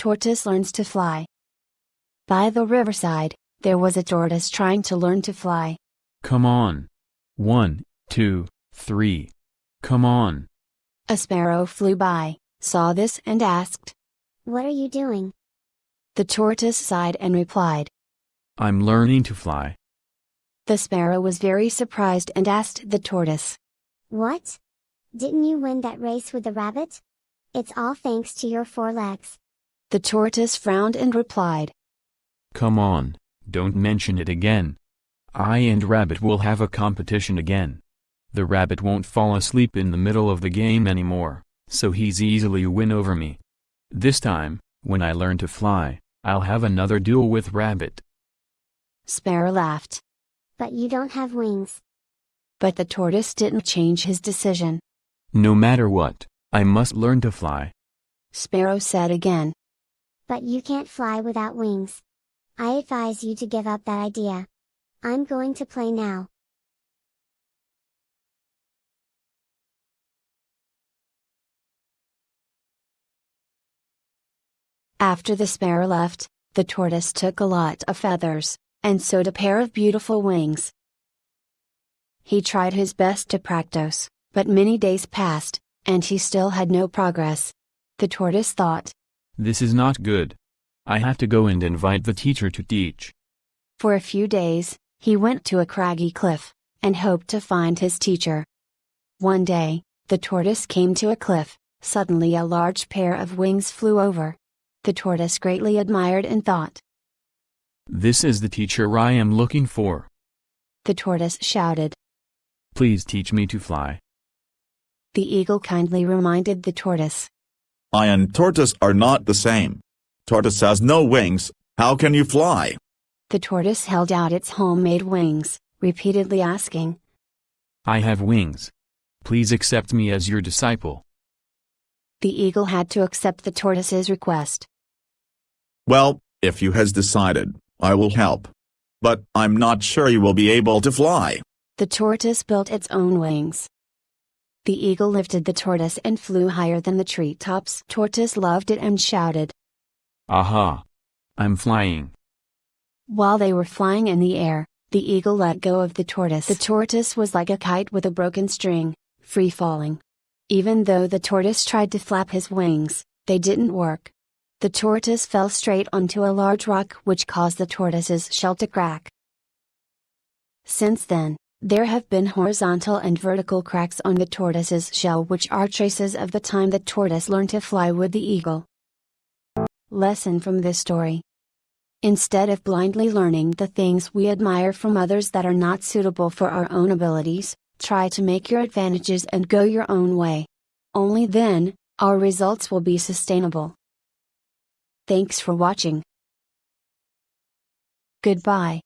tortoise learns to fly. By the riverside, there was a tortoise trying to learn to fly. Come on. 1, 2, 3. Come on. A sparrow flew by, saw this and asked, "What are you doing?" The tortoise sighed and replied, I'm learning to fly. The sparrow was very surprised and asked the tortoise, "What? Didn't you win that race with the rabbit? It's all thanks to your 4 legs." The tortoise frowned and replied, Come on, don't mention it again. I and Rabbit will have a competition again. The rabbit won't fall asleep in the middle of the game anymore, so he's easily win over me. This time, when I learn to fly, I'll have another duel with Rabbit. Sparrow laughed. "But you don't have wings." But the tortoise didn't change his decision. No matter what, I must learn to fly. Sparrow said again, "But you can't fly without wings. I advise you to give up that idea. I'm going to play now." After the sparrow left, the tortoise took a lot of feathers, and sewed a pair of beautiful wings. He tried his best to practice, but many days passed, and he still had no progress. The tortoise thought, This is not good. I have to go and invite the teacher to teach. For a few days, he went to a craggy cliff, and hoped to find his teacher. One day, the tortoise came to a cliff. Suddenly a large pair of wings flew over. The tortoise greatly admired and thought, This is the teacher I am looking for. The tortoise shouted. Please teach me to fly. The eagle kindly reminded the tortoise. I and tortoise are not the same. Tortoise has no wings, how can you fly? The tortoise held out its homemade wings, repeatedly asking, I have wings. Please accept me as your disciple. The eagle had to accept the tortoise's request. Well, if you has decided, I will help. But I'm not sure you will be able to fly. The tortoise built its own wings. The eagle lifted the tortoise and flew higher than the treetops. Tortoise loved it and shouted. Aha! I'm flying. While they were flying in the air, the eagle let go of the tortoise. The tortoise was like a kite with a broken string, free falling. Even though the tortoise tried to flap his wings, they didn't work. The tortoise fell straight onto a large rock which caused the tortoise's shell to crack. Since then, there have been horizontal and vertical cracks on the tortoise's shell which are traces of the time the tortoise learned to fly with the eagle. Lesson from this story. Instead of blindly learning the things we admire from others that are not suitable for our own abilities, try to make your advantages and go your own way. Only then, our results will be sustainable. Thanks for watching. Goodbye.